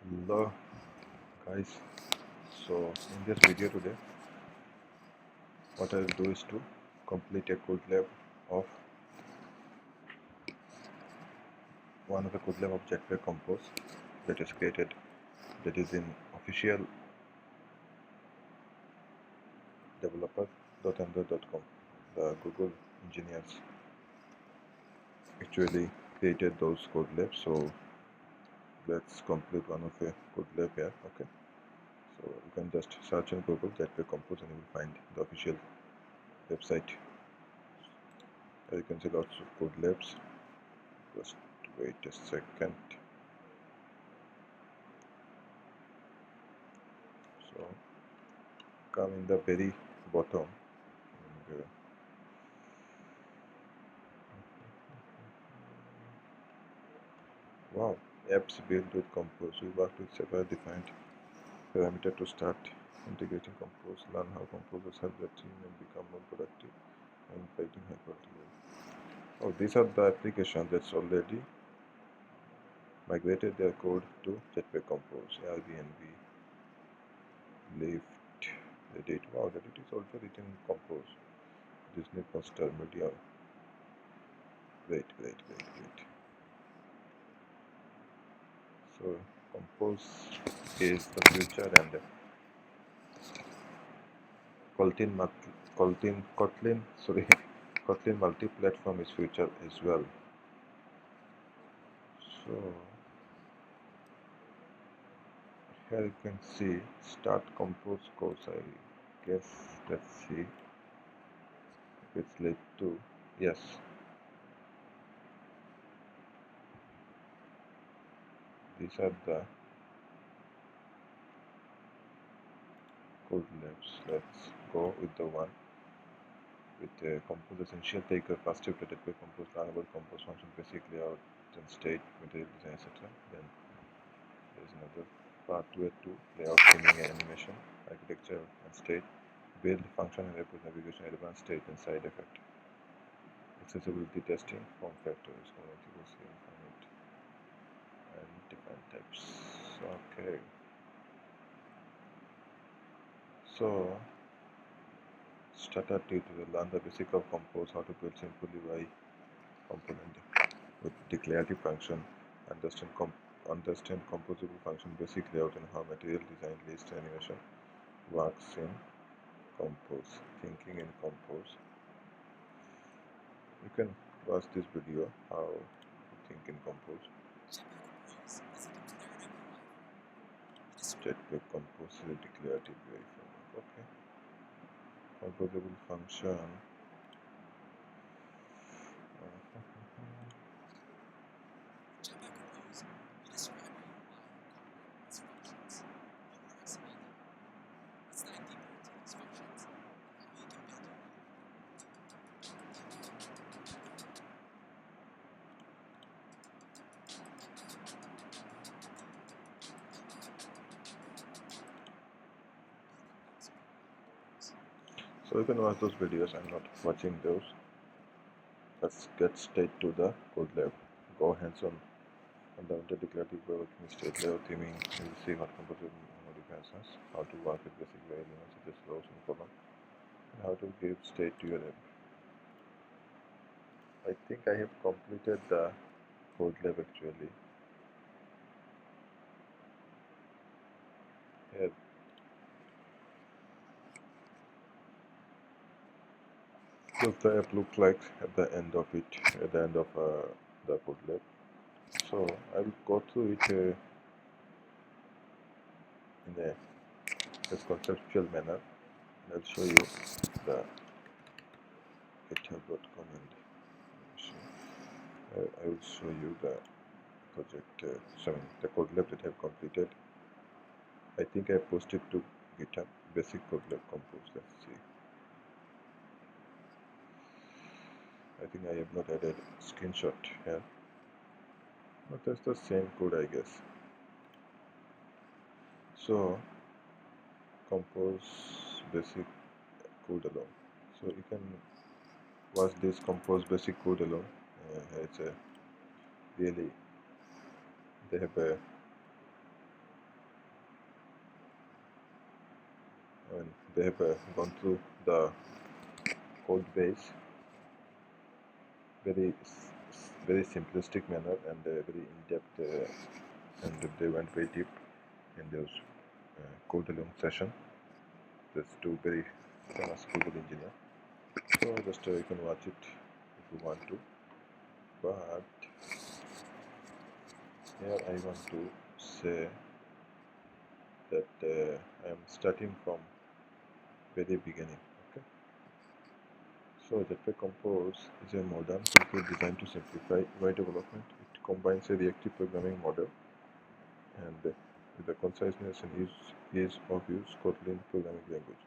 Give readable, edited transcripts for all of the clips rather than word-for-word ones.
Hello guys, so in this video today what I will do is to complete a Codelab of one of the Codelab of Jetpack Compose that is created, that is in official developer.android.com. The Google engineers actually created those Codelabs, so let's complete one of a Codelab here. Okay, so you can just search on Google Jetpack Compose and you will find the official website. There you can see lots of Codelabs. Just wait a second. So come in the very bottom and, wow, apps built with Compose. We work with several defined parameter to start integrating Compose, learn how composers help the team and become more productive and providing high quality work. Oh, these are the applications that's already migrated their code to Jetpack Compose, Airbnb, Lyft, Reddit. Wow, Reddit is also written in Compose. Disney Poster, Medium. Wait. So Compose is the future, and Kotlin multi-platform is future as well. So here you can see start Compose course. I guess let's see if it's led to yes. These are the Codelabs. Let's go with the one with Compose Essential. Take a first step related by Compose, learn about Compose function, basic layout and state, material design, etc. Then there is another part where to layout, theming and animation, architecture and state, build function and airport navigation, advanced state and side effect, accessibility testing, form factors, multiple scale format, and different types. Okay. So starter tutorial, learn the basic of Compose, how to build simple UI component with declarative function, understand composable function, basic layout, and how material design, list, animation works in Compose, thinking in Compose. You can watch this video how to think in Compose. Jetpack Compose is a declarative UI framework. Okay. Composable function. So you can watch those videos. I'm not watching those. Let's get straight to the Codelab. Go hands-on on the declarative working state layout theming. You will see what composable modifiers, how to work with basic elements such as rows and columns, and how to give state to your app. I think I have completed the Codelab actually. Here does the app look like at the end of it, at the end of the Codelab. So I will go through it in a conceptual manner, and I'll show you the github.com and I will show you the project, the Codelab that I have completed. I think I posted to GitHub, basic Codelab Compose. Let's see. I think I have not added screenshot here, but that's the same code, I guess. So Compose basic code alone. So you can watch this Compose basic code alone. It's a really, they have a they have gone through the code base very very simplistic manner and very in-depth, and they went very deep in those Codelab session. There's two very famous Codelab engineer. So just you can watch it if you want to. But here I want to say that I am starting from very beginning. Okay. So Jetpack Compose is a modern toolkit designed to simplify UI development. It combines a reactive programming model and with the conciseness and ease of use Kotlin programming language.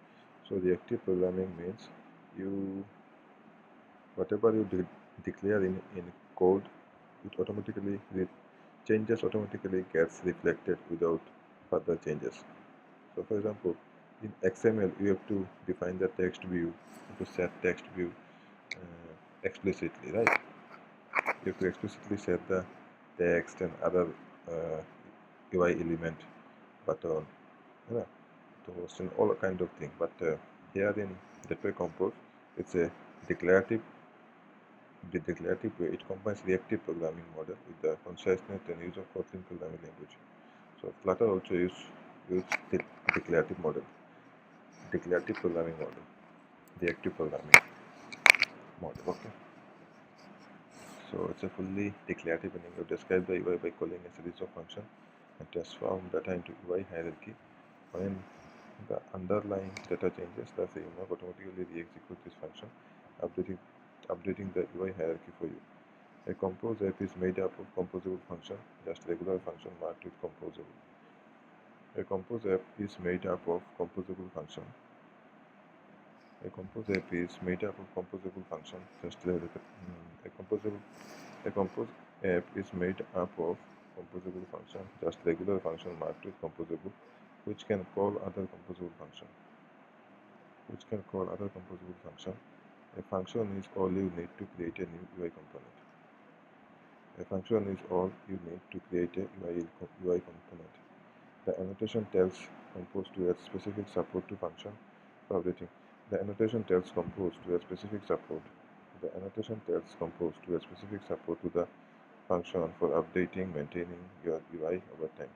So reactive programming means you whatever you declare in code, it automatically changes automatically gets reflected without further changes. So for example, in XML you have to define the text view, you have to set text view explicitly, right? You have to explicitly set the text and other UI element button, yeah, to host and all kind of thing. But here in Jetpack Compose, it's a declarative. The declarative way it combines reactive programming model with the conciseness and use of Kotlin programming language. So Flutter also use the declarative programming model, reactive programming model. Okay. So it's a fully declarative meaning. You describe the UI by calling a series of functions and transform data into UI hierarchy. When the underlying data changes, the framework automatically re-executes this function, updating the UI hierarchy for you. A compose app is made up of composable function, just regular function marked with composable. A compose app is made up of composable function. A compose app is made up of composable function, just a composable A compose app is made up of composable function, just regular function marked with composable, which can call other composable function. A function is all you need to create a new UI component. A function is all you need to create a UI component. The annotation tells Compose to add specific support to function for updating. The annotation tells Compose to add specific support. The annotation tells Compose to add specific support to the function for updating, maintaining your UI over time.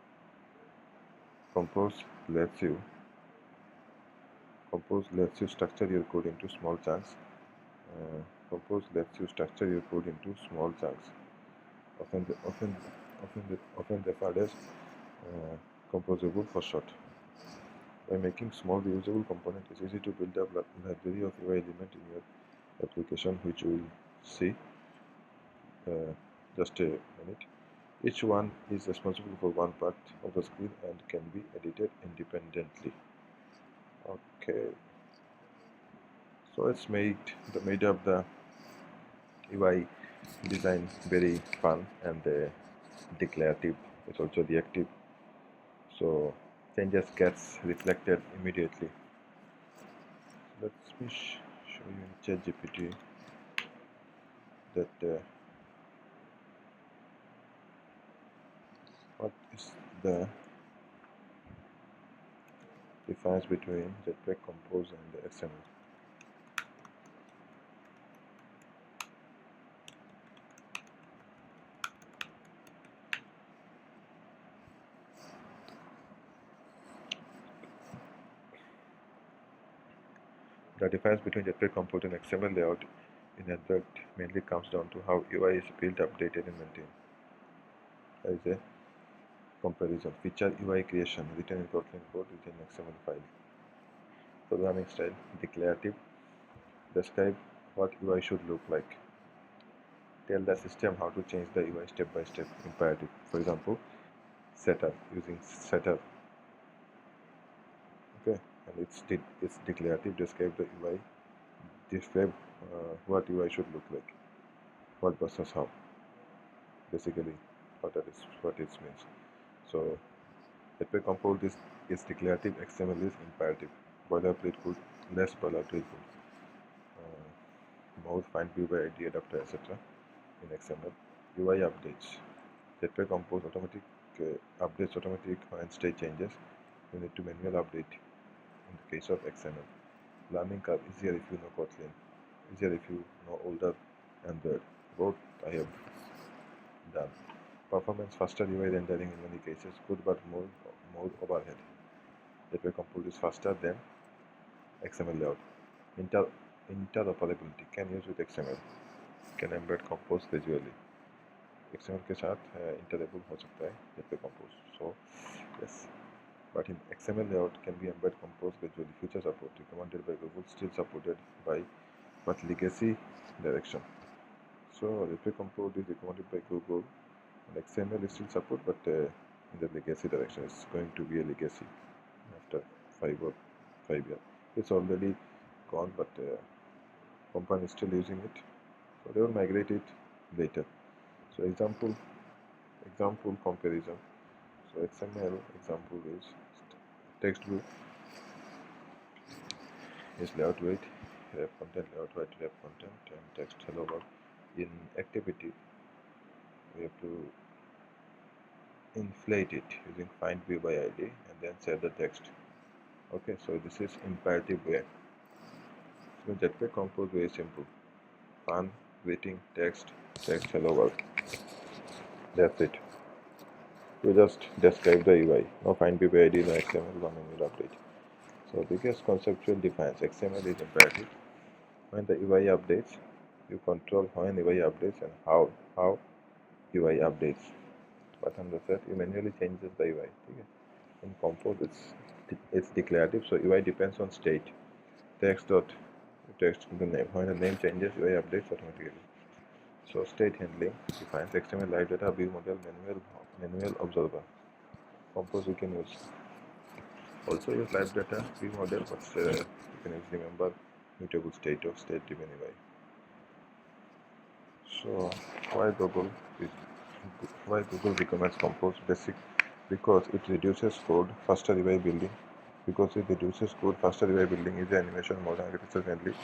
Compose lets you structure your code into small chunks. Compose lets you structure your code into small chunks, often referred as composable for short. By making small reusable components, it's easy to build up a library of UI element in your application, which we will see just a minute. Each one is responsible for one part of the screen and can be edited independently. Okay, so it's made up the UI design very fun and declarative. It's also reactive, so changes gets reflected immediately. Let me show you in ChatGPT that what is the difference between Jetpack Compose and the XML. The difference between Jetpack Compose and XML layout in Android mainly comes down to how UI is built, updated, and maintained. There is a comparison. Feature UI creation written in Kotlin code within XML file. Programming style declarative. Describe what UI should look like. Tell the system how to change the UI step by step. Imperative. For example, setup using setup. Okay, and it's declarative. Describe the UI. Describe what UI should look like. What versus how. Basically, what it means. So, Jetpack Compose is declarative. XML is imperative. Boilerplate code, less boilerplate code. More find view by ID adapter, etc. in XML. UI updates. Jetpack Compose automatic updates automatic when state changes. You need to manual update in the case of XML. Learning curve easier if you know Kotlin, easier if you know older Android. Both I have done. Performance faster UI rendering in many cases, good but more overhead. Gateway Compose is faster than XML layout. Interoperability can use with XML, can embed compose visually. XML के साथ इंटरेबल हो सकता है gateway compose. So yes, but in XML layout can be embed compose visually. Future support recommended by Google, still supported by but legacy direction. So gateway compose is recommended by Google, and XML is still support, but in the legacy direction. It's going to be a legacy after 5 years. It's already gone, but company is still using it, so they will migrate it later. So example comparison. So XML example is text group is layout weight, ref content, layout weight, ref content, and text hello world. In activity, we have to inflate it using find view by ID and then set the text. Okay, so this is imperative way. So gateway compose very simple. Fun, greeting, text hello world. That's it. You just describe the UI. No find view by ID, no XML, no manual update. So biggest conceptual difference, XML is imperative. When the UI updates, you control when UI updates and how UI updates. But on the set, you manually changes the UI. Okay? In Compose, it's declarative, so UI depends on state. Text the name. When the name changes, UI updates automatically. So state handling defines XML live data, view model, manual observer. Compose you can use. Also use live data, view model, but you can use remember mutable state of state-driven UI. So why Google recommends Compose? Basic, because it reduces code, faster UI building. Because it reduces code, faster UI building, easy animation, modern architecture friendly.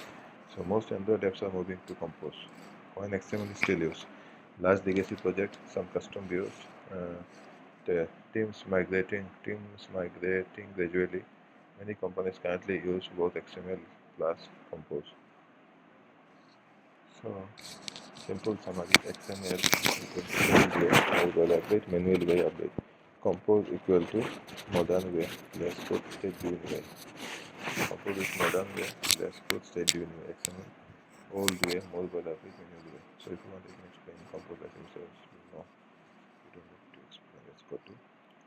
So most Android apps are moving to Compose. When XML is still used, large legacy project, some custom views, teams migrating gradually. Many companies currently use both XML plus Compose. So simple summary: XML equal to update, manual way update. Compose equal to modern way, less code, state-driven way. Compose is modern way, less code, state-driven way. XML old way, mobile update, manual way. So if you want, I can explain Compose as themselves. No, you don't need to explain. Let's go to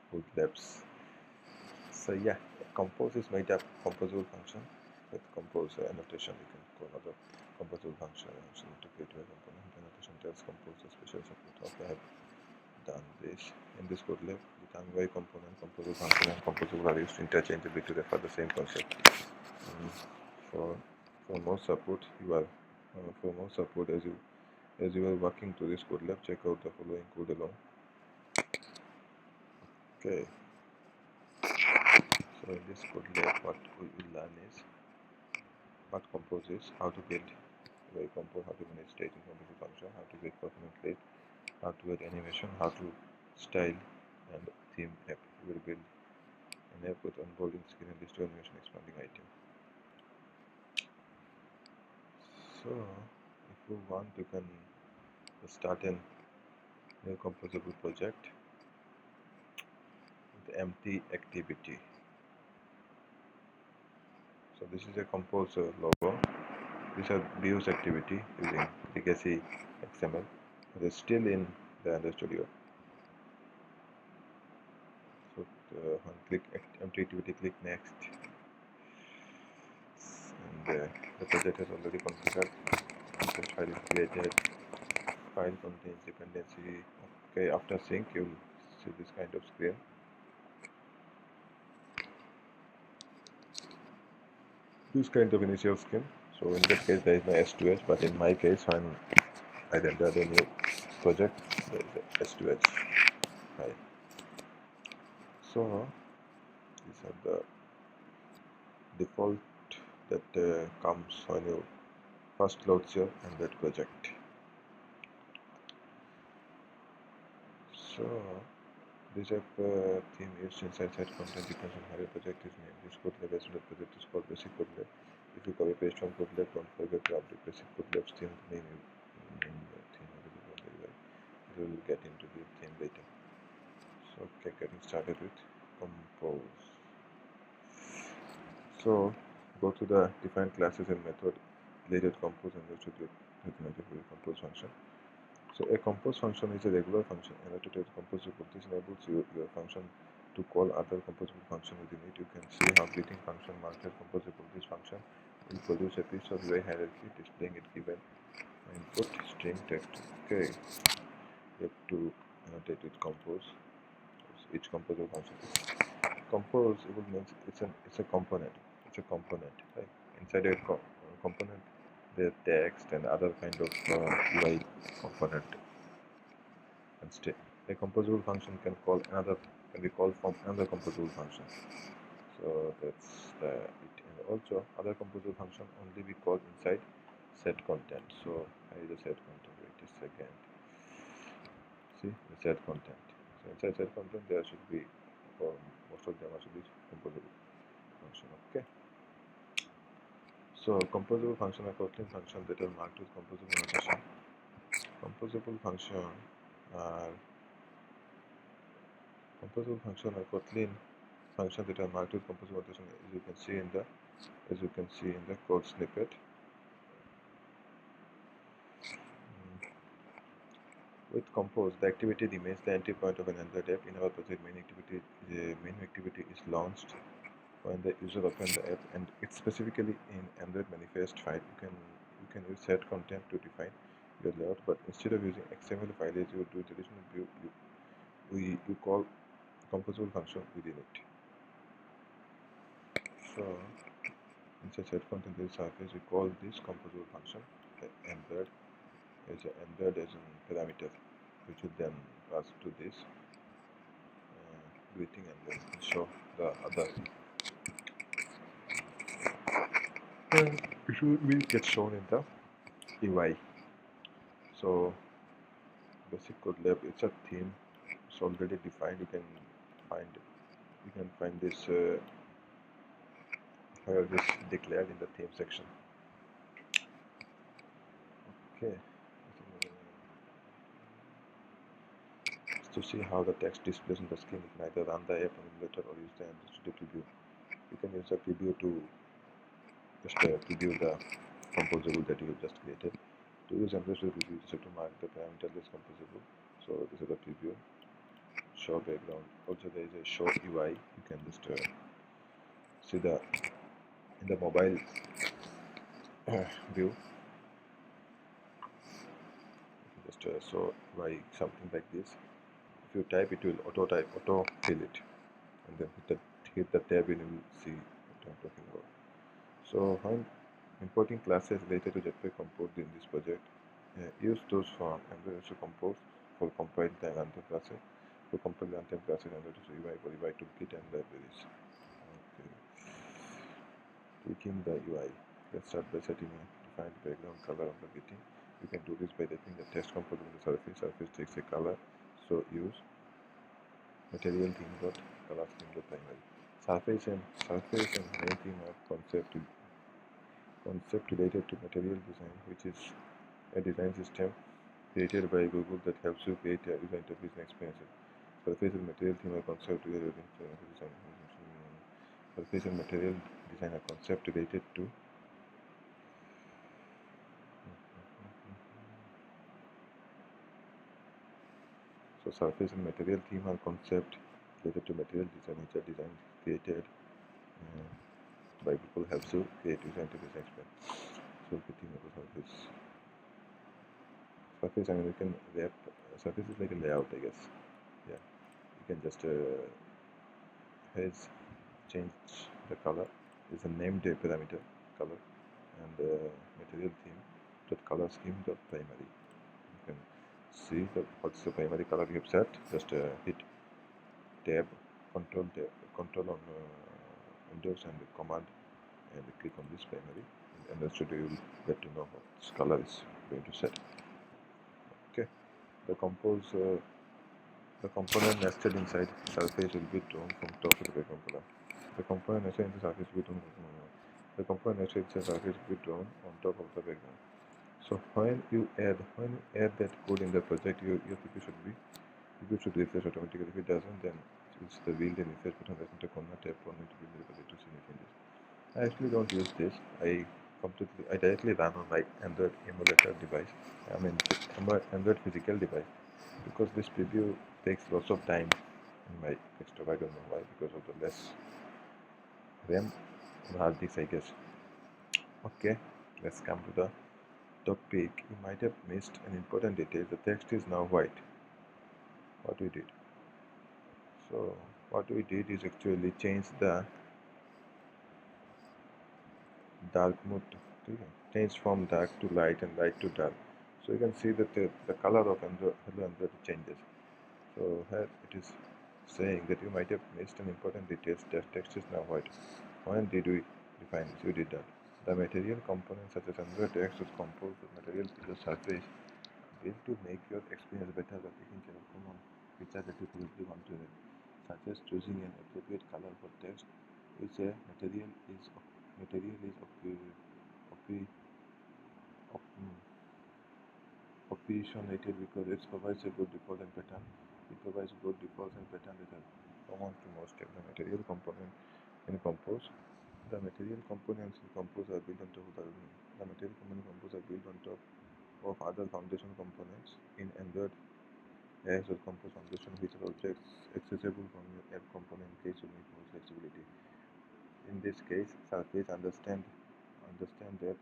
Codelabs. So yeah, Compose is made up composable function with compose annotation. You can call another composable function to create a component. Annotation tells compose a special support. Okay, I have done this. In this Codelab, the term UI component, composable function, and composable are used interchangeably to refer the same concept. For more support, as you are working to this Codelab, check out the following code along. Okay. So in this Codelab, what we will learn is what Compose is, how to build UI Compose, how to manage state in composable function, how to get performance rate, how to add animation, how to style and theme app. We will build an app with onboarding screen and list of animation expanding item. So if you want, you can start a new composable project with empty activity. So this is a Compose logo. These are views activity using legacy XML. It is still in the Android Studio. So when click empty activity, click next, and the project has already configured. Content file is created. File contains dependency. Okay, after sync, you will see this kind of screen. This kind of initial screen. So in that case, there is no S2H, but in my case, when I rendered a new project, there is a S2H file. So these are the default that comes when you first load your Android project. So This app theme is inside set content depends on how your project is named. This Codelab estimate project is called basic Codelab. If you copy paste from Codelab, don't forget to update basic Codelab's theme name theme available on the UI. We will get into the theme later. So okay, getting started with compose. So go to the define classes and method related compose and let's do with compose function. So a compose function is a regular function annotated composable. This enables your function to call other composable function within it. You can see how greeting function marked as composable. This function will produce a piece of UI hierarchy displaying it given input string text. Okay, you have to annotate with compose. Each composable function. Compose it will means it's a component. It's a component. Right? Inside a component, the text and other kind of UI component. And a composable function can be called from another composable function. So that's it. And also other composable function only be called inside set content. So I the set content. Wait a second. See the set content. So inside set content there should be most of them should be composable function. Okay. So composable function are Kotlin functions that are marked with composable notation. Composable function are Kotlin functions that are marked with composable notation as you can see in the code snippet. With compose, the activity remains the entry point of an Android app. In our project, the main activity is launched when the user opens the app, and it's specifically in Android manifest file. You can use set content to define your layout, but instead of using XML file as you do traditional view, you call composable function within it. So inside set content there is surface. We call this composable function embed as a parameter, which would then pass to this greeting and then show the other. It will get shown in the UI. So basic Codelab, it's a theme. It's already defined. You can find this here this declared in the theme section. Okay. To see how the text displays on the screen, you can either run the app on emulator or use the Android Studio preview. You can use the preview to just preview the composable that you have just created. To use Android Studio preview, you just have to mark the parameter list composable. So this is the preview. Show background. Also there is a show UI. You can just see in the mobile view. Just show UI something like this. If you type, it will auto fill it, and then hit the tab and you will see what I'm talking about. So when importing classes related to Jetpack Compose in this project, use those from Android to Compose for compiled and runtime classes. For compiled runtime classes, Android to UI for UI toolkit and libraries. Okay. Tweaking the UI. Let's start by setting a defined background color of the greeting. You can do this by taking the text component of the surface. Surface takes a color, so use material theme dot color scheme dot primary. Surface and main theme are concept related to material design, which is a design system created by Google that helps you create a user interface and experiences. Surface and material theme are concept related to design. Surface and material design are concept related to So surface and material theme are concept related to material design, which are designs created by Google helps you create user interface experience. So theme of the surface. Surface, I mean, you can wrap. Surface is like a layout, I guess. Yeah, you can just change the color. Is a named parameter color, and material theme dot color scheme dot primary. You can see what's the primary color you have set. Just hit tab control on Windows and command and click on this primary, and the studio you will get to know what this color is going to set. Okay, the compose The component nested inside the surface will be drawn from top to the background color. The component nested in the surface will be drawn. The component nested inside the surface will be drawn on top of the background. So when you add that code in the project, your CPU should refresh automatically. If it doesn't, then it's the build and refresh button that's not a corner tap on it to build the project to see any changes. I actually don't use this. I directly run on my Android emulator device. I mean Android physical device, because this preview takes lots of time in my desktop. I don't know why, because of the less RAM on hard disk, I guess. Okay, let's come to the topic. You might have missed an important detail. The text is now white. What we did? So what we did is actually change the dark mode. Okay. Change from dark to light and light to dark. So you can see that the color of Hello Android changes. So here it is saying that you might have missed an important detail. The text is now white. When did we define this? We did that. The material components such as Android text was composed with material feature surface built to make your experience better by taking care of common features that you probably want to have, such as choosing an appropriate color for text, which a material is opinionated because it provides a good default and pattern. It provides good defaults and pattern that are common to most of the material component in compose. The material components in compose are built on top of the material component compose are built on top of other foundation components in Android as a compose foundation, which are objects accessible from your app component in case you need more flexibility. In this case, Surface understand that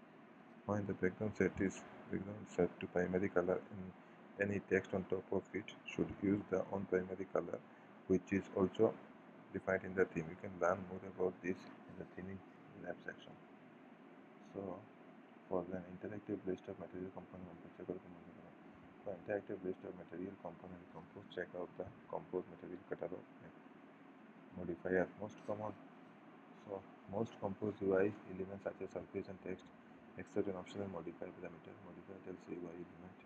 when the background set to primary color in any text on top of it should use the on primary color, which is also defined in the theme. You can learn more about this in the theming lab section. So for an interactive list of material component, for interactive list of material component compose, check out the compose material catalog modifier. Most compose UI elements such as surface and text except an optional modify parameter. Modifier tells a UI element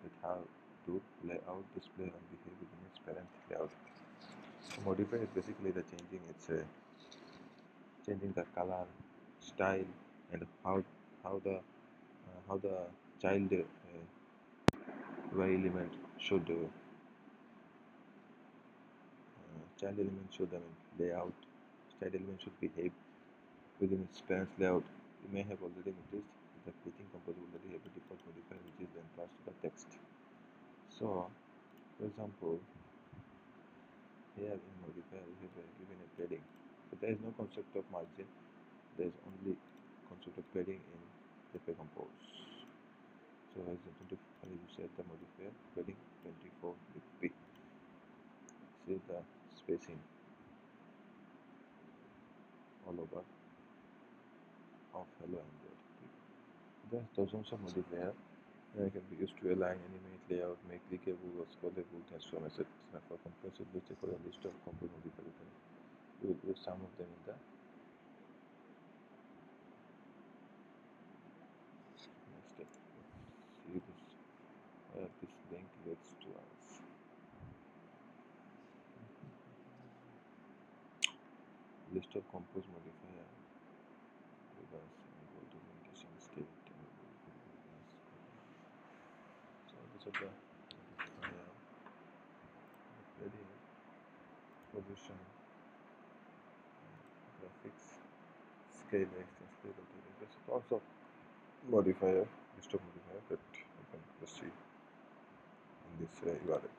that how to lay out, display, and behave within its parent layout. So modifier is basically the changing the color, style, and how the child UI element should layout. Child element should behave within its parent layout. You may have already noticed that clicking compose already have a default modifier which is then passed to the text. So, for example, here in modifier we have given a padding. So there is no concept of margin. There is only concept of padding in the compose. So as you set the modifier padding 24 with P. See the spacing all over of Hello Android. There's dozens of modifier that can be used to align, animate, layout, make clickable or scrollable, transform, etc. For comprehensive list, check out a list of compose modifiers. We will use some of them in the next step. See this where this link leads to us. List of compose modifier with us and go to orientation state and so these are the modifier, padding, position, graphics, scale X and scale of the there's lots of modifier, list of modifier that you can just see in this URL.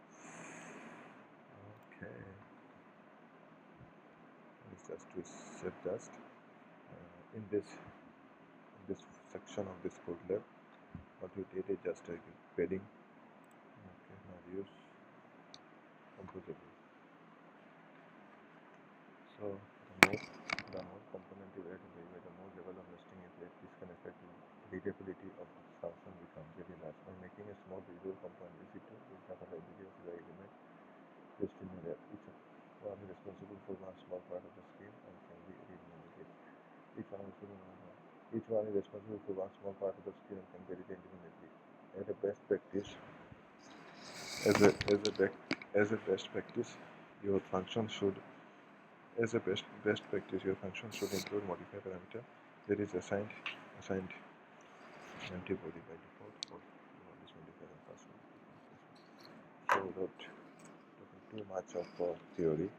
Okay, it's just to set just in this section of this Codelab, what we did is just a padding. Okay, now use composable. So the more component you add, the more level of nesting you add, this can affect readability of function becomes very large. By making a small visual component easy to use the ability of the element placed in your app. Each one is responsible for one small part of the screen and can be read independently. Each one is responsible for one small part of the screen and can be read independently. As a best practice, as a best practice, your function should as a best practice, your function should include modifier parameter that is assigned empty body by default for this modifier and password. So without talking too much of theory,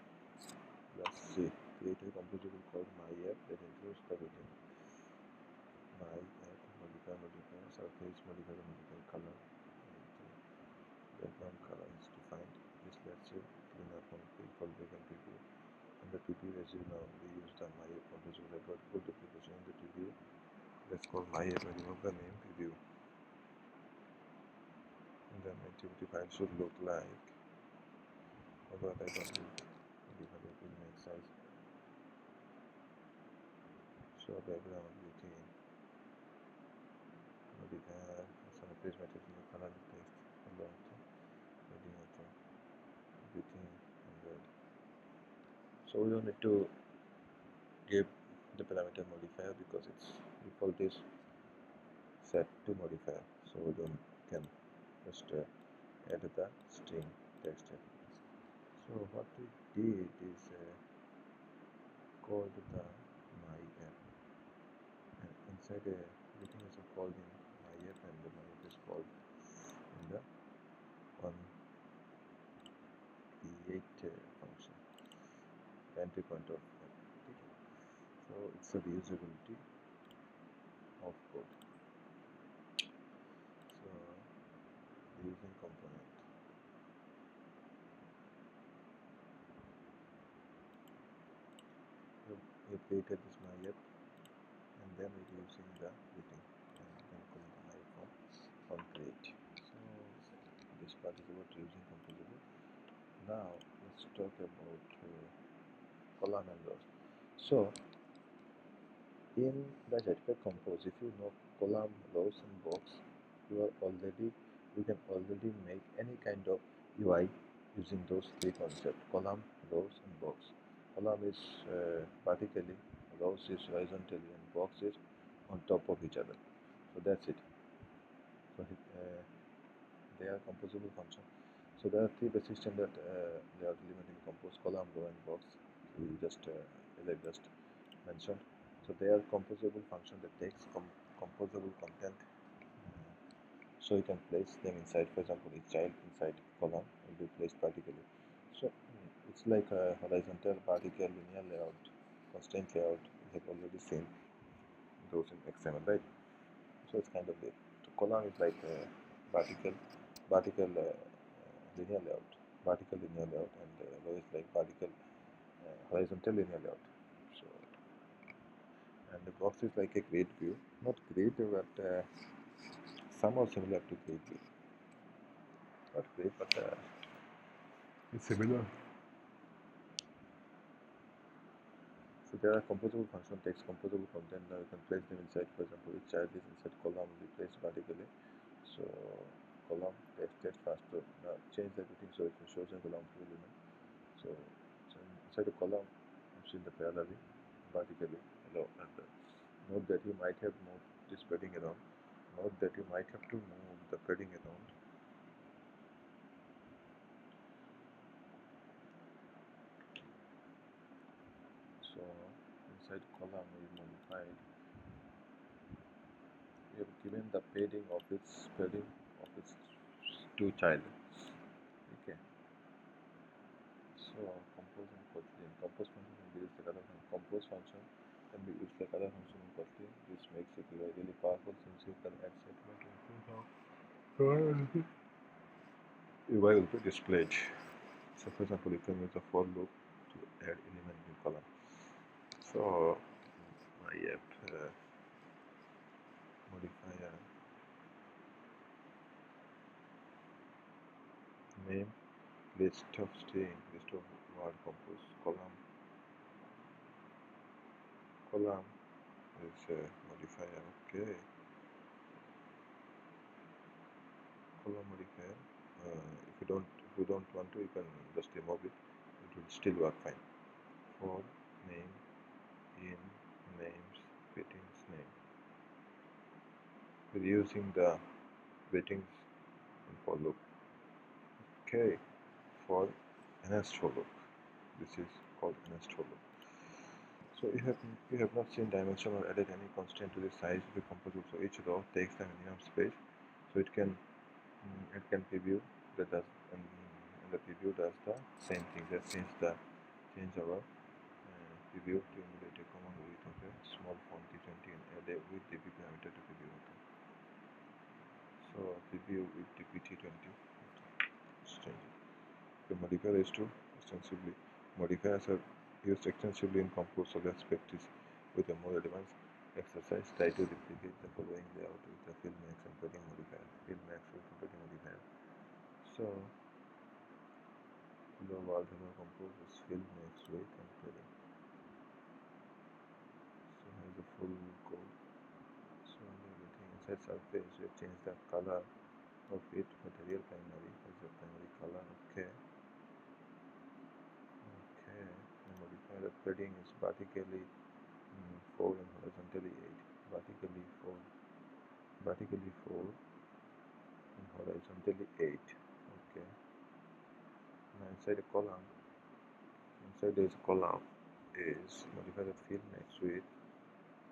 let's see. Create a composable called my app that includes the within my app modifier surface modifier color and background color is defined. This lets you clean up on fallback and preview. And the preview, as you know, we use the my app composable about full duplication in the preview. Let's call my app and remove the name preview. And then activity file should look like about I don't know modify it will make size. Show background within modifier surface material color text along heading auto within 100. So we don't need to give the parameter modifier because its default is set to modifier. So we don't can just add the string text here. So what we did is called the my app, and inside everything is called in my app, and the my app is called in the one create function entry point of app. Okay. So it's a reusability of code. So reusing component. We created this my app, and then we're using the waiting, and then calling the my app on create. So this part is about using composable. Now let's talk about column and rows. So in the Jetpack Compose, if you know column, rows, and box, you can already make any kind of UI using those three concepts: column, rows, and box. Column is vertically, rows is horizontally, and box is on top of each other. So that's it. So they are composable functions. So there are three basic standard layout element in compose: column, row, and box. We just as I just mentioned. So they are composable function that takes composable content. So you can place them inside. For example, each child inside column will be placed vertically. So it's like a horizontal, vertical, linear layout, constraint layout. We have already seen those in XML, right? So it's kind of there. So column is like vertical linear layout, and row is like vertical horizontal linear layout. So and the box is like a grid view, not grid, but somehow similar to grid view. Not grid, but it's similar. So there are composable function takes composable content. Now you can place them inside. For example, each child is inside column will be placed vertically. So column tested faster. Now change everything so it shows a column to element. So inside the column, I'm seeing the parallelly vertically. Hello, and note that you might have moved this padding around. Note that you might have to move the padding around. So inside column we modified. We have given the padding of its two child. Okay. So compose and Kotlin. Compose function can be used like other compose function can be used like other function in Kotlin. This makes it really powerful since you can add statement UI will be displayed. So for example, you can use a for loop to add element in column. So my app modifier name list of string, list of word compose column is modifier. Okay, column modifier. If you don't want to, you can just remove it. It will still work fine. For name in names fittings name. We're using the fittings in for loop. Okay, called enhanced hollow. This is called enhanced hollow. So you have not seen dimension or added any constraint to the size of the composite. So each row takes the minimum space. So it can preview that does and the preview does the same thing. That change our preview to emulate a common width of a small font T20 and add a width dp parameter to preview. So preview with dp20. Let's change it. The modifier is to extensively. Modifiers are used extensively in Compose, so let's practice with a more advanced exercise. Try to replicate the following layout with the fill max and padding modifier. Fill max with padding modifier. So below wall hello Compose is fill max weight and padding. So here's the full code. So everything inside surface, we change the color of it for the real primary. Here's the primary color. Okay. The modifier of padding is vertically 4 and horizontally 8. Vertically 4 and horizontally 8. Okay. Now inside there is a column is modifier of fill max width,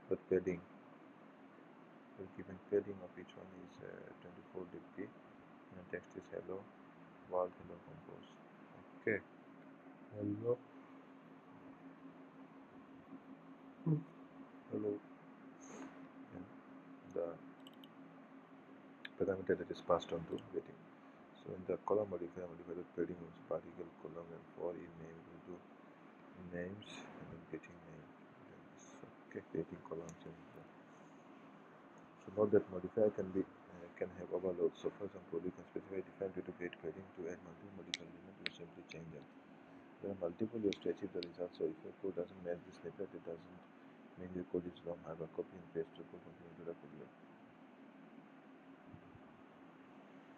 but padding. The given padding of each one is 24 dp and text is hello world, hello Compose. Okay. Hello. Hello. And the parameter that is passed on to getting. So in the column modifier the padding is particle column, and for in name we do names and then getting name. Okay, creating columns and so note that modifier can have overloads. So for example, you can specify define to create padding to add multiple modifier elements. You simply change them. There are multiple ways to achieve the result. So if your code doesn't match this snippet, it doesn't mean your code is wrong. Have a copy and paste the code into the Codelab.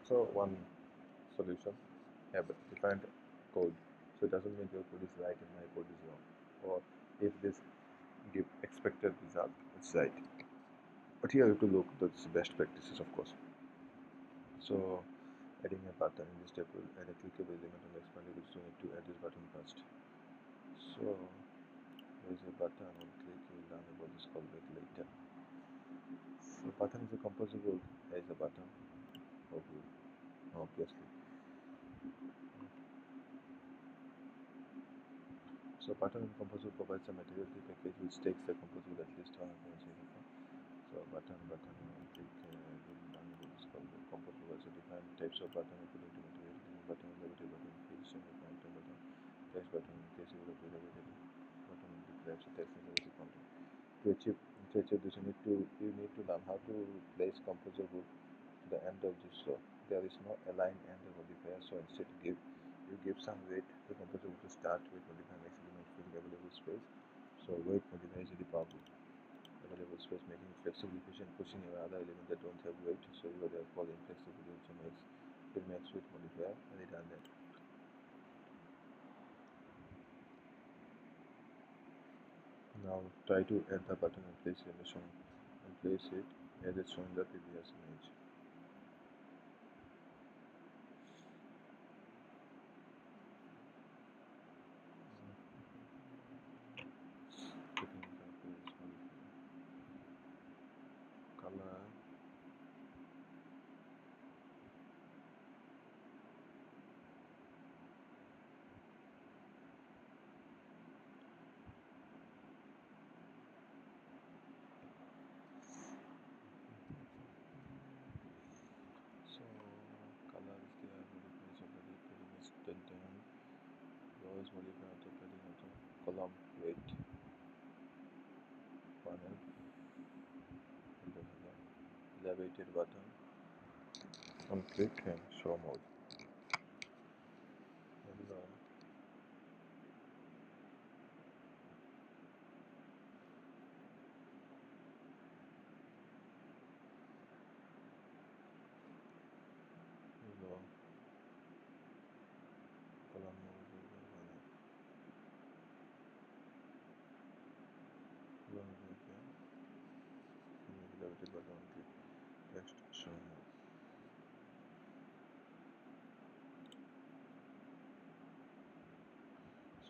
So one solution, have a defined code. So it doesn't mean your code is right and my code is wrong. Or if this give expected result, it's right. But here you have to look at the best practices, of course. So adding a button in this step will add a clickable element on the expandable, so you need to add this button first. So there is a button, on click, you will learn about this callback later. So button is a composable as a button, obviously. So button in composable provides a material package which takes the composable at least one appearance. So button click will learn about this callback. Composable also define types of button according to material. Button is elevated button, field semi pointer button, text button, traceable of elevated button describes the text sensitivity content. To achieve this, you need to learn how to place composable to the end of this row. There is no align end of modifier, so instead you give some weight to composable to start with modifier next element filling available space. So weight modifier is really powerful. Available space, making it flexible, efficient, pushing away other elements that don't have weight. So you are therefore inflexibility, which makes fill max width modifier redundant. Now try to add the button and place it as it's shown in the previous image. Color. So color is there, modification of the padding is still done. Row is modified to padding of the column weight panel. Elevated button on click and show mode. Hello. Hello. Column mode. Elevated button on click. Text show mode.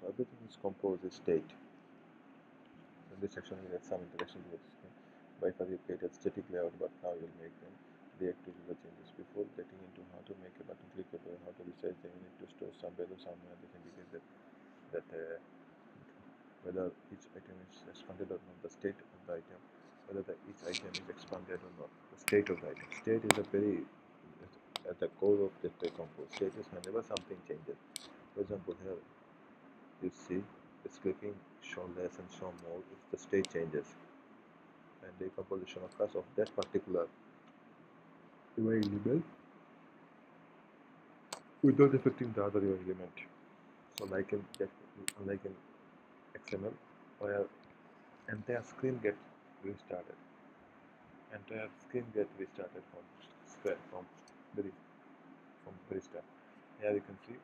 So everything is composed is state. In this section, we get some interaction with the screen. By far, you create a static layout, but now you'll make them react to the changes. Before getting into how to make a button clickable, how to resize them, you need to store some value somewhere that indicates that whether each item is expanded or not, the state of the item, whether each item is expanded or not, the state of the item. State is a very at the core of the compose. State is whenever something changes. For example, here you see it's clicking show less and show more if the state changes, and the composition occurs of that particular UI element without affecting the other UI element. So like in XML, where entire screen gets restarted. Entire screen gets restarted from very start. Here you can see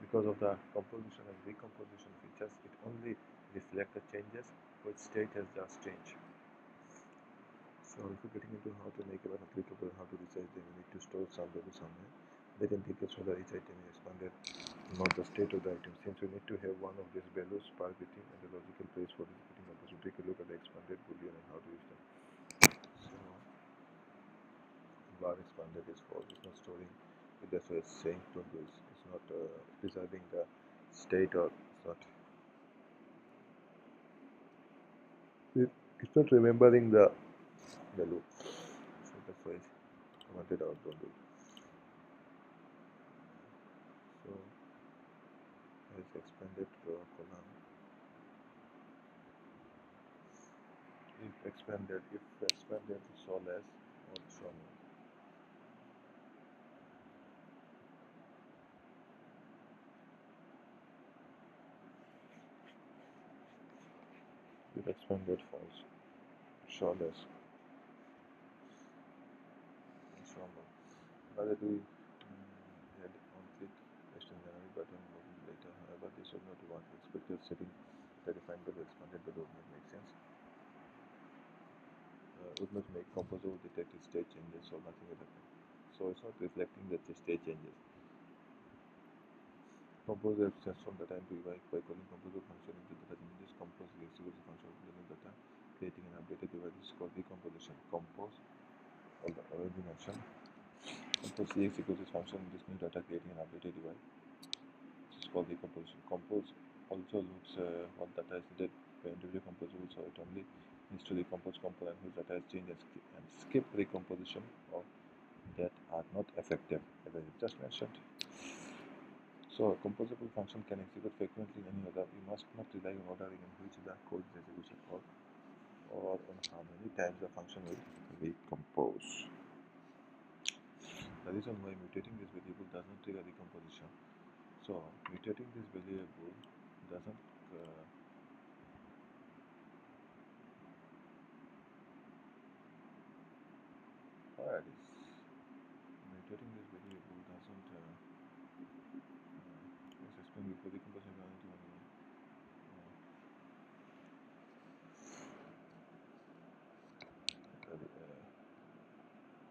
because of the composition and recomposition features, it only reflects the changes which state has just changed. So if you're getting into how to make it applicable, how to resize them, you need to store some value somewhere that indicates whether each item is expanded, not the state of the item. Since we need to have one of these values per greeting and the logical place for the greeting number, so take a look at the expanded boolean and how to use them. So bar expanded is false. It's not storing. That's why it's saying don't do this. It's not preserving the state, or it's not remembering the value. So that's why it's commented out don't do. So it's expanded column. If expanded show less or show more. If expanded false, show less and show more. Now that we add on click extend dynamic button later, however this should not work. Expected setting that defined by the expanded value would not make sense. Would not make composer will detect its state changes, so nothing will happen. So it's not reflecting that the state changes. Composer transform data into UI by calling composer function into data images. Compose the executes function of the data, creating an updated UI. This is called decomposition. Compose, already mentioned. Compose the executes function in this new data, creating an updated UI. This is called decomposition. Compose also looks what data is needed by individual composable, so it only needs to decompose component whose data is changed and skip recomposition of that are not effective, as I just mentioned. So a composable function can execute frequently in any order. You must not rely on ordering in which the code is executed or on how many times the function will recompose. The reason why mutating this variable does not trigger decomposition. So mutating this variable doesn't mutating this variable doesn't let's explain before decomposition.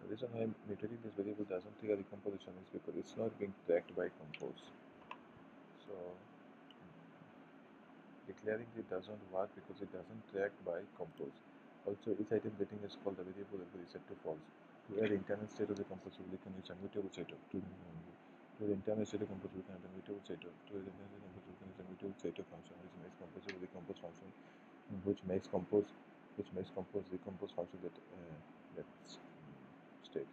The reason why mutating this variable doesn't trigger decomposition is because it's not being tracked by compose. So declaring it doesn't work because it doesn't track by compose. Also, each item getting is called the variable will be set to false. To add internal state of the compose, we can use a mutable state of to the internal state of compose, we can add a mutable state of to the internal state of compose, we can use a mutable state of function which makes compose with the compose function, which makes compose the compose function that state.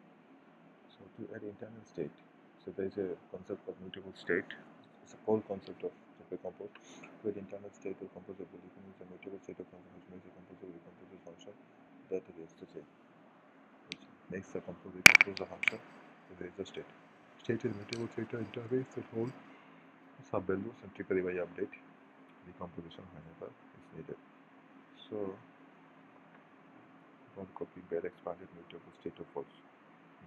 So to add internal state, so there is a concept of mutable state. It's a whole concept of the compose. With internal state of composable, you can use a mutable state of function which makes a composable recompose function that is to say, which makes the recompose function if there is a state. State is mutable state of interface that holds sub values and trigger by update decomposition whenever is needed. So don't copy bad expanded mutable state of false.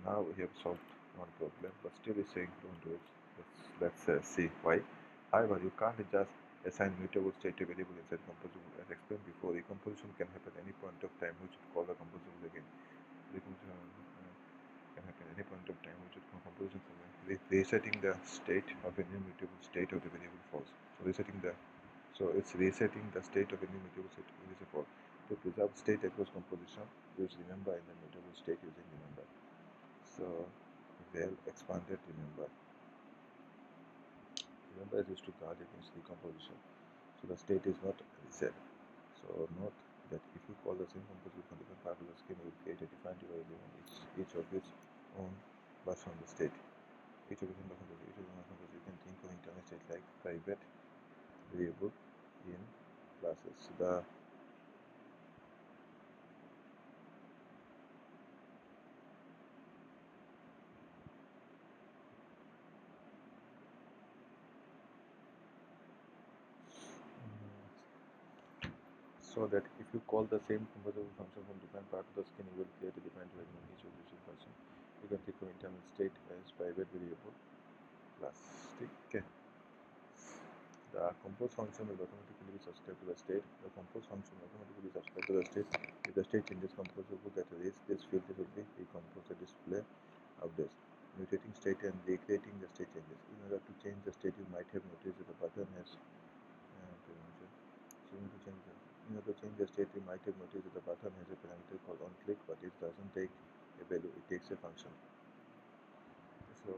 Now we have solved one problem, but still it's saying don't do it. Let's see why. However, you can't just assign mutable state to variable inside composable. As explained before, recomposition can happen at any point of time, which would call the composable again. Recomposition can happen at any point of time, we should composition somewhere. Resetting the state of a new mutable state of the variable false. So it's resetting the state of a new mutable state is a false. To preserve state across composition, use remember in the mutable state using remember. So well expanded remember. Remember is used to guard against decomposition. So the state is not reset. So note that if you call the same composition from different part of the scheme, you will create a defined variable each of its own version of the state. Each of its own version of the state. You can think of internal state like private variable in classes. So that if you call the same composable function from different part of the scheme, you will create a defined variable in each of these version. You can think of internal state as private variable class. Okay. The compose function will automatically be subscribed to the state. The compose function will automatically be subscribed to the state. If the state changes composable that raise this field will be recompose the display of this. Mutating state and recreating the state changes. In order to change the state, you might have noticed that the button has in order to change the state, you might have noticed that the button has a parameter called onClick, but it doesn't take a value, it takes a function. So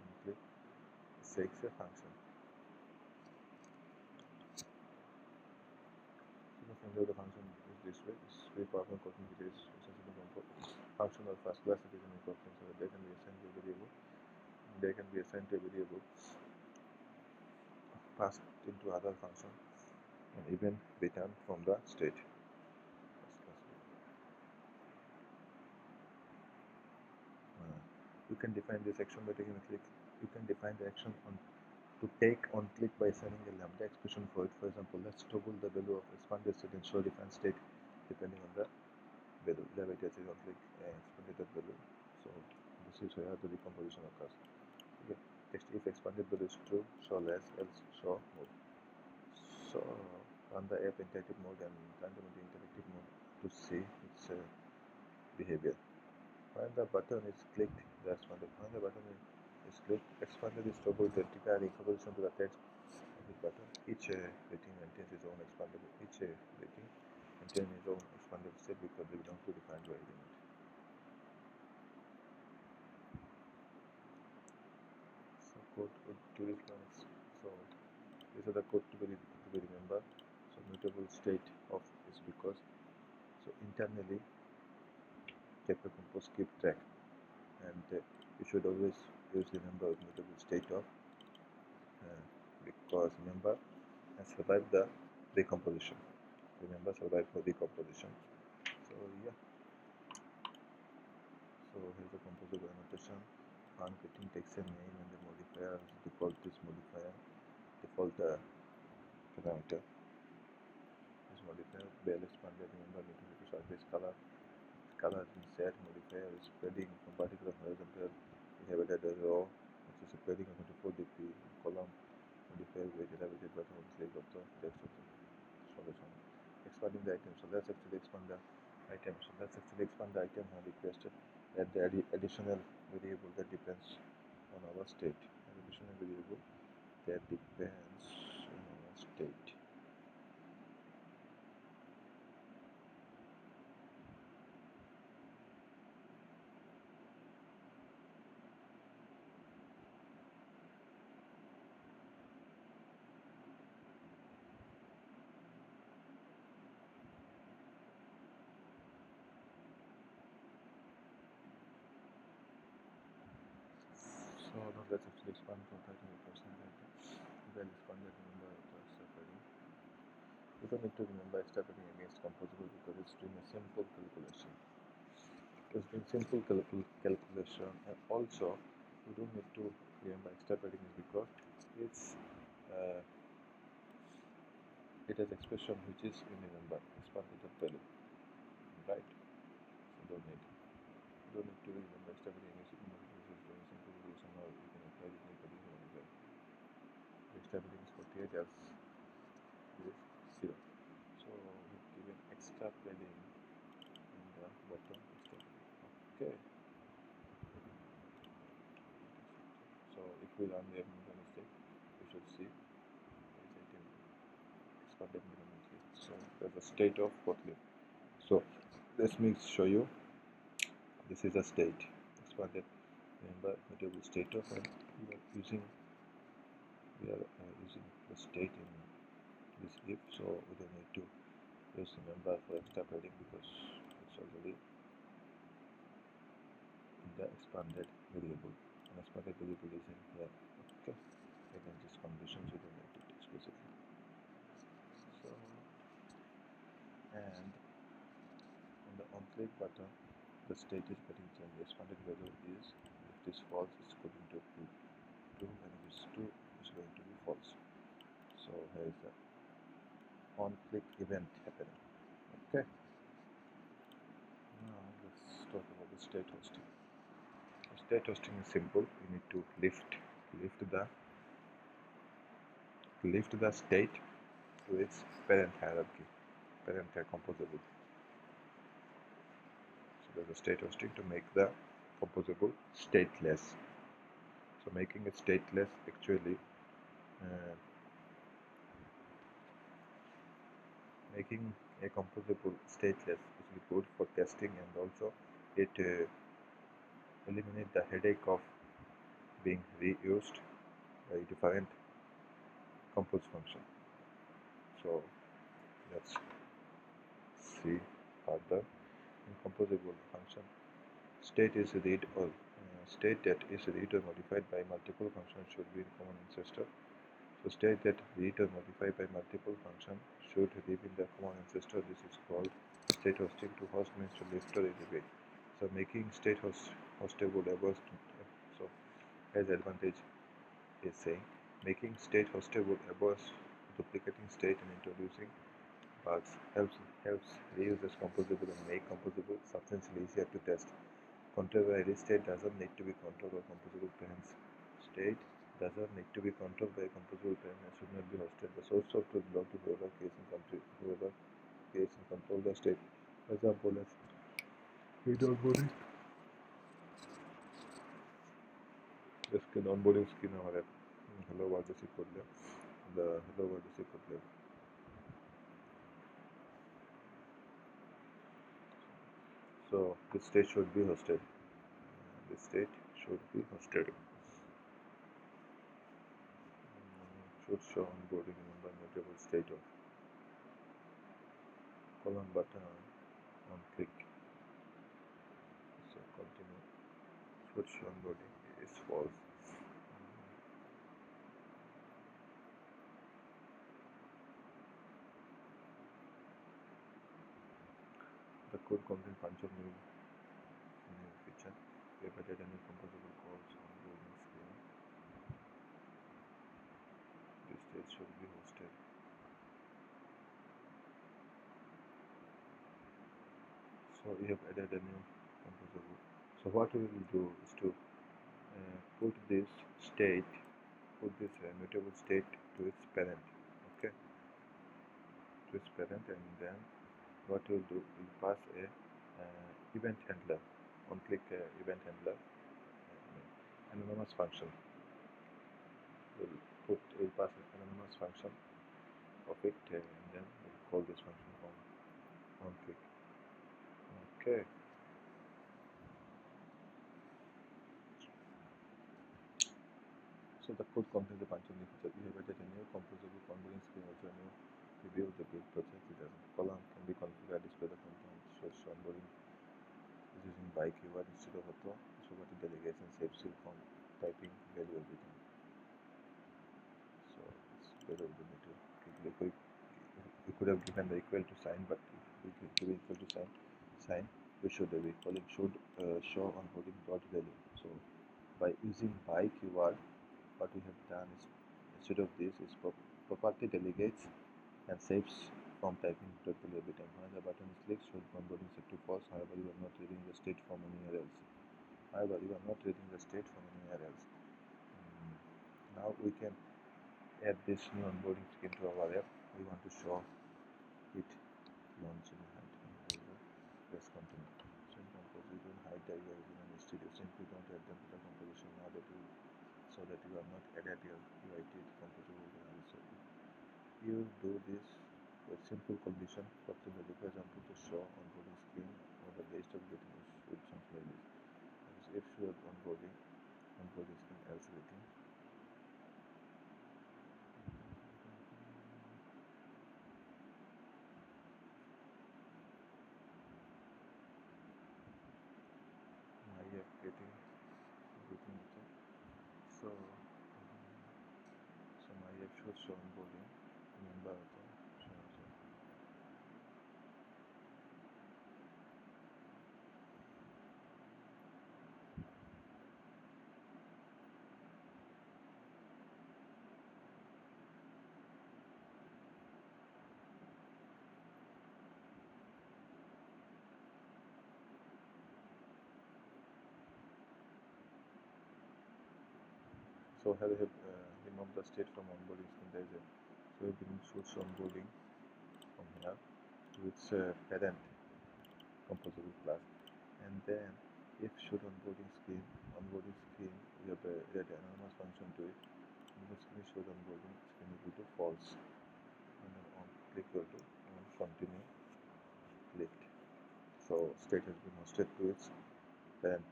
onClick takes a function. So the function is this way. It's very powerful coding which is function of first class citizen instruction, so that they can be assigned to a variable. They can be assigned to a variable passed into other function and even return from the state. You can define this action by taking a click. You can define the action to take on click by assigning a lambda expression for it. For example, let's toggle the value of expanded state and show defined state depending on the value. The way it is on click expanded value. So this is where the decomposition occurs. Okay. Text if expanded value is true, show less, else show more. So run the app interactive mode and run them into interactive mode to see its behavior. When the button is clicked, the expanded. When the button is clicked, expanded is toggled vertical decomposition to the text of the button. Each rating maintains its own expandable. Each rating maintains its own expandable state because they belong to defined element. So code to reference. So these are the code to be remember. So mutable state of is because so internally Kepler Compose keep track, and you should always use the number of mutable state of because remember has survived the decomposition. Remember survived for decomposition. So yeah. So here's the composable annotation. Func written takes a name and the modifier default is modifier default parameter. This modifier bell expanded. Remember need to surface color. Color has been set. Modifier is spreading from particular horizontal. We have added a row which is spreading on 24 degree column. Modifier weight elevated bottom of the slave of the text of the solution. Expanding the item. So let's actually expand the item. So let's actually expand the item when requested. Add the additional variable that depends on our state. An additional variable that depends on our state. So now let's actually expand from 30%. Well expanded number of the separating. You don't need to remember extrapolating against composable because it's doing a simple calculation. It's doing simple calculation, and also you don't need to remember extrapolating is because it has expression which is in the number expanded value, right? So you don't need to remember extrapolating against composable because it's doing a simple calculation. Now you can apply this in particular as well. The extrapolating is 48 else is 0. So we've given extrapolating in the bottom extrapolating. Okay. we run the implementation state, we should see expanded implementation. So there's a state of Kotlin. So let me show you. This is a state expanded. Remember variable state of, and we are using the state in this if, so we don't need to use the member for extra padding because it's already in the expanded variable. An expanded variable is in here. Okay, again just conditions we don't need it explicitly. So and on the on click button the state is getting changed. The expanded value is, if it is false it's going to be true, and if it's true it's going to be false. So here is the on click event happening. Okay, now let's talk about the state hosting. The state hosting is simple. You need to lift the state to its parent hierarchy, parent composable. So there's a state hosting to make the composable stateless. So making it stateless actually making a composable stateless is good for testing, and also it eliminates the headache of being reused by different compose function. So let's see further. In composable function, state is read all. State that is read or modified by multiple functions should be in common ancestor. So state that read or modified by multiple functions should live in the common ancestor. This is called state hosting. To host means to lift or elevate. So making state hostable able. So as advantage is saying, making state hostable avoids duplicating state and introducing bugs, helps reusers composable and make composable substantially easier to test. Contrary, state doesn't need to be controlled by composable parents. State doesn't need to be controlled by composable parent and should not be hosted. The source of truth belongs to whoever creates and control the state. For example, let's read onboarding. Let's get onboarding screen our app. Hello world is equal to the hello world is equal to. So this state should be hosted. This state should be hosted. Should show onboarding number mutable state of column button on click. So continue. Should show onboarding is false. The code contains bunch of new feature. We have added any composable calls onboarding screen. This state should be hosted. So we have added a new composable. So what we will do is to put this mutable state to its parent. Okay, to its parent, and then what we'll do, we'll pass a event handler. On click event handler, anonymous function. We'll pass an anonymous function of it, and then we'll call this function on click. Okay. So the code contains a bunch of new features. We have added a new composable onboarding screen, also a new preview of the build process. It has a column can be configured, display the content, shows onboarding is using by keyword instead of auto. So what the delegation saves you from typing value every time. So it's better we need to quickly. We could have given the equal to sign, but if we give equal to sign, we should have equal. It should show onboarding dot value. So by using by keyword, what we have done is, instead of this, is property delegates and saves from typing dot value every time. When the button is clicked, should onboarding set to false. However, you are not reading the state from anywhere else. Now we can add this new onboarding screen to our app. We want to show it launching hide. Let's continue. So in compose, we don't hide the using an studio. Simply don't add them to the composition. Now that we so that you are not added your UIT composable binary. So you do this with simple condition. For example, example to show onboarding screen or the list of getting with something like this. That is if show onboarding screen else waiting. My app getting it. So my app should show onboarding. Remember so here we have remove the state from onboarding screen. There is a so we can switch onboarding from here to its parent composable class, and then if should onboarding screen we have add anonymous function to it. The screen should onboarding screen equal to false, and then on click equal to on continue clicked. So state has been hosted to its parent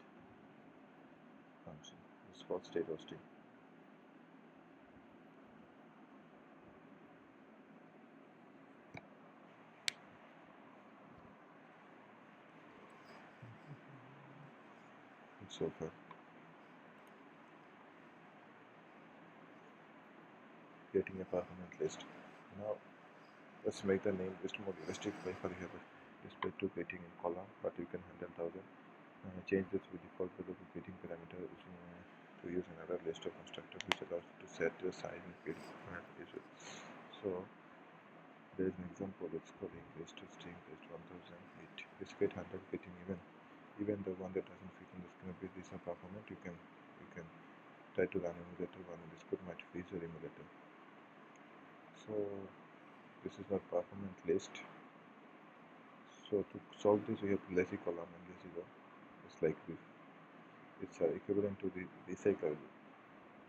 function. It's called state hosting. It's over. Getting a permanent list. Now let's make the name list more realistic by for here display to getting in column, but you can handle 1000. Change this with default value to getting parameter to use another list of constructor which allows to set the size and field parameters. So there is an example. It's called list to string list 1008. This get 100 getting even the one that doesn't fit in this gonna be this performance. You can try to run emulator. One this code might freeze your emulator. So this is our performance list. So to solve this, we have lazy column and lazy row. It's like this. It's equivalent to the recycle view.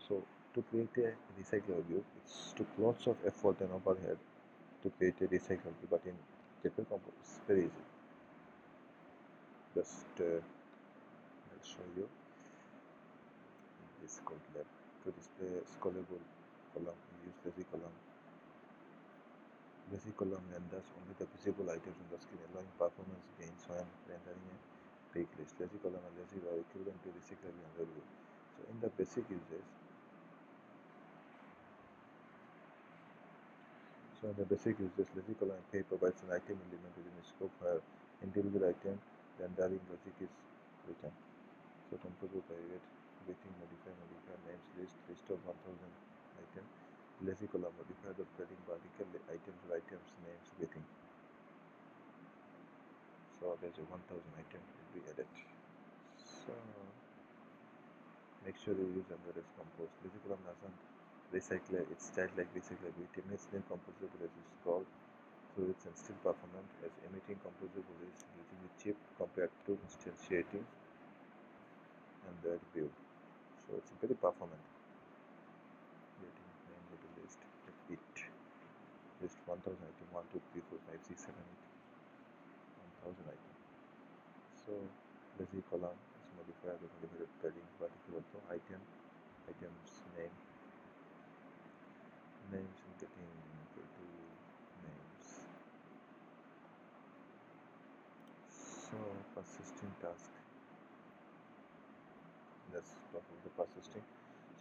So to create a recycle view, it's took lots of effort and overhead to create a recycle view, but in Jupyter Compose it's very easy. Just I'll show you this Codelab. To display scrollable column, we use lazy column. Lazy column renders only the visible items on the screen, allowing performance gains when rendering a big list. Lazy column and lazy row are equivalent to recycle view and view. So in the basic uses, lazy column pay provides an item element within a scope where individual item rendering logic is written. So composable by waiting modifier names list of 1000 item. Lazy column modifier the padding vertical items or items names waiting. So there's a 1000 item will be added. So make sure you use embedded compose. Lazy column doesn't recycle, it's styled like recycle. It emits name composable as you scroll through its and still performant as emitting composable is relatively cheap compared to instantiating and the view. So it's very performant. Getting name with the list of it. List 1000 item 1, 2, 3, 4, 5, 6, 7, 8. 1000 item. So lazy column is modified with modified padding vertical to items names and getting equal to names. So persisting task. Let's talk about the persisting.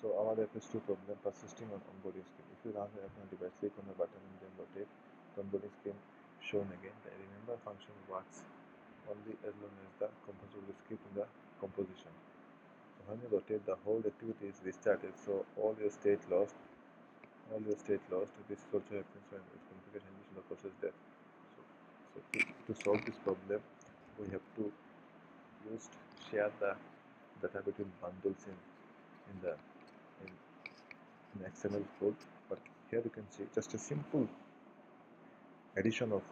So our app is two problem: persisting on onboarding screen. If you run the app on device, click on the button and then rotate. The onboarding screen shown again. The remember function works only as long as the composable is kept in the composition. So when you rotate, the whole activity is restarted. So all your state lost. This also happens when its configuration is in the process there. So to solve this problem, we have to share the data between bundles in the in XML code. But here you can see just a simple addition of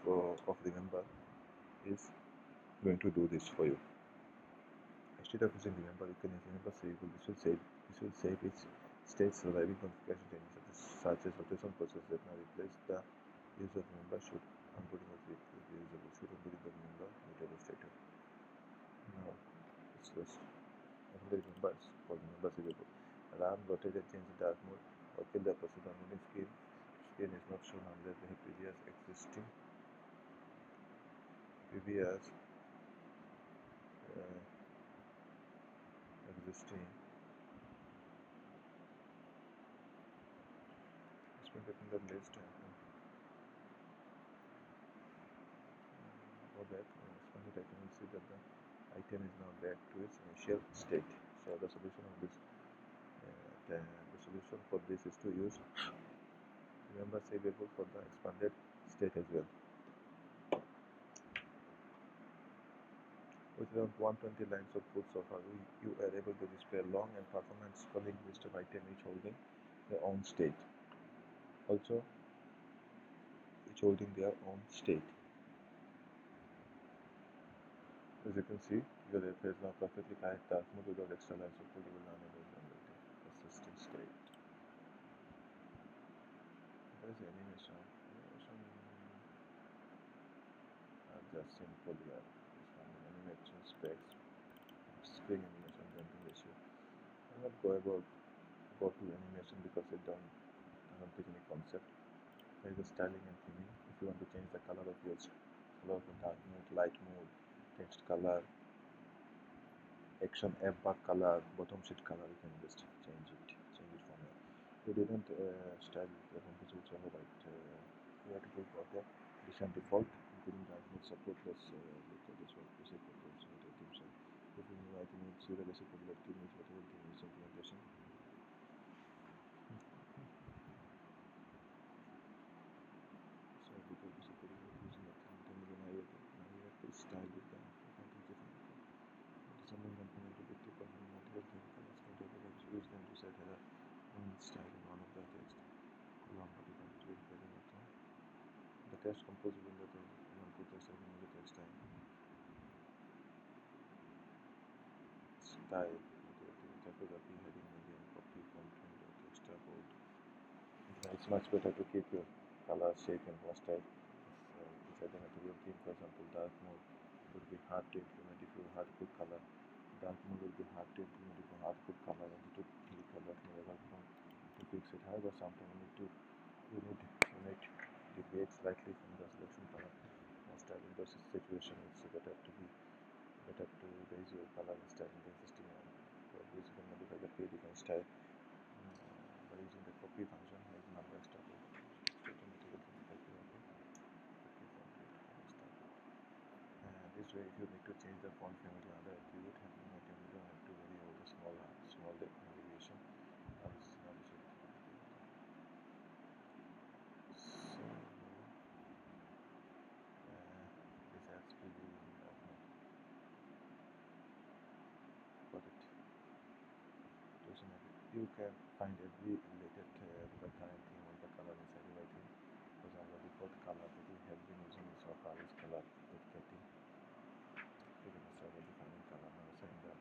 remember is going to do this for you. Instead of using remember, you can use remember save. This will save its States surviving configuration techniques such as rotation process that now replace the use of member should onboarding was reusable, should onboarding of member mutable state. Now it's just only members for the members available. Run, rotate and change the dark mode. Okay, the process onboarding screen is not shown unless they have previous existing it's been taking the list go back expand it. I can see that the item is now back to its initial state. So the solution of this the solution for this is to use remember saveable for the expanded state as well. With around 120 lines of code so far, you are able to display a long and performance calling list of items each holding their own state. Also, each holding their own state. As you can see, your reference is now perfectly correct task mode without extra lines of code. You will learn about persistent state. There is animation. Just simple here. This one animation specs, screen animation, jumping ratio. I'm not go to animation because I don't take any concept. There is a styling and theming. If you want to change the color of your color of the dark mode, light mode, text color, action app bar color, bottom sheet color, you can just change it from here. You didn't style the computer which I have right. You have to go for the design default, including dark mode support plus this one basic programs with the team. So if you know I can see the basic Codelab team with whatever team is implementation. So because basic Codelab using the thing then I have to style with them. Someone component to get people from multiple things use them to set a style in one of the text. The text composed window one to text and the text time. Style typography heading medium copy content extra code. It's much better to keep your color, shape and color style. Inside the material theme, for example, dark mode would be hard to implement if you hard to put color. Dark mode will be hard to implement if you hard to put color and to keep color to fix it. However, sometimes you need to make deviate slightly from the selection color. Most time in those situations, it's better to raise your color and style in the existing one. For this, you can modify the pre-defined style by using the copy function. Make number extra code. This way, if you need to change the font family or other attribute happening, you don't have to worry about the small navigation. So this has preview got it. You can find every related the current theme or the color inside the theme. For example, the default color that we have been using so far is color with getting. You can decide the defining color now assign the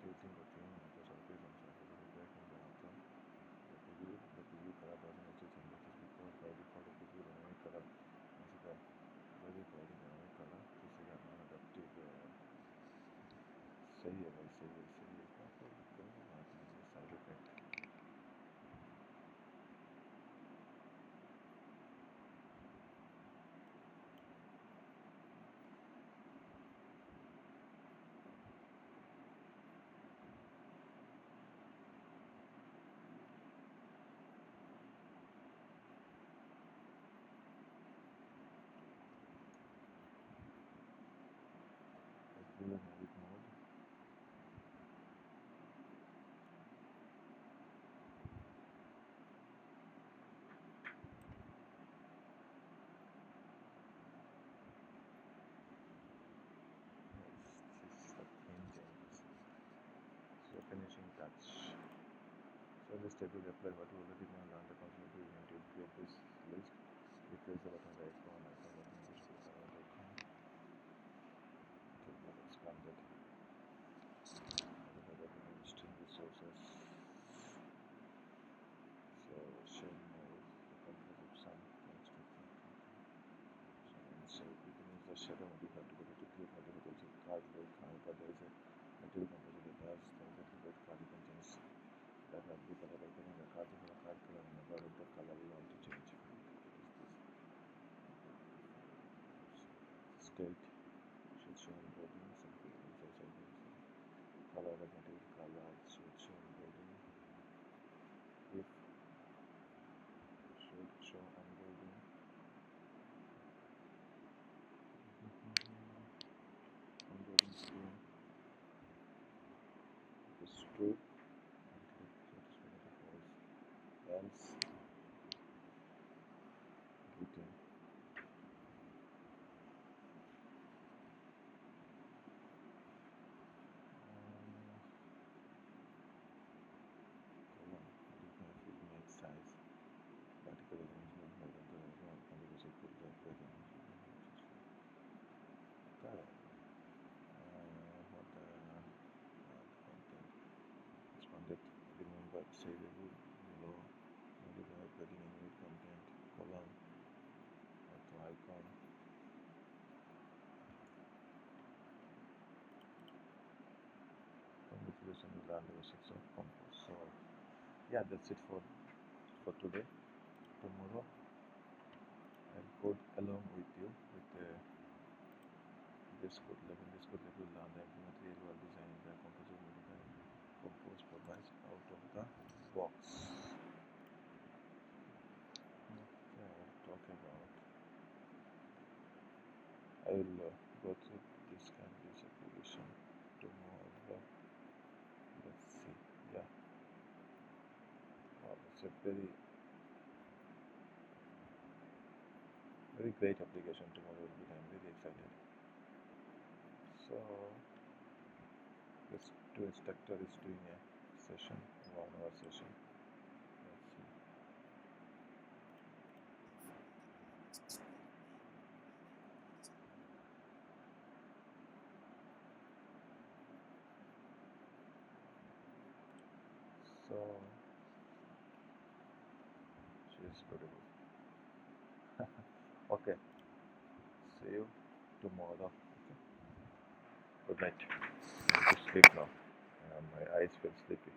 tilting or theme and the surface and surface of the back and the outcome. The preview color doesn't actually change that is because by default the preview dynamic color this is the very dynamic color. This is an adaptive सही है भाई सही है कोई बात नहीं side effect edit mode this is the theme changes. So finishing touch. So this table will apply what you already know learn the concept you need to create this list. Replace the button by icon button visual.com. Table expanded. String resources. shadow on the particle to create particles of card like but there is a material composite that has thousand red card contains that have the color of the card of the card color and about the color you want to change. State should show encoding something color of material color should show encoding if should show encoding encoding scheme is true else getting image size particular arrangement more than the one contribution to the present what the content responded remember say the below modifier getting any content column auto icon configuration will learn the basics of compose. So yeah, that's it for today. Tomorrow I'll code along with you with this code level. This code level will learn the material while designing the composite modifier compose provides out of the box. Okay, I'll talk about I will go through this kind of application tomorrow. Let's see. Yeah. Wow, it's a very great application tomorrow will be. I'm really excited. So this two instructor is doing a session, 1 hour session. Let's see. So she is beautiful. Okay. See you tomorrow. Okay. Good night. I have to sleep now. My eyes feel sleepy.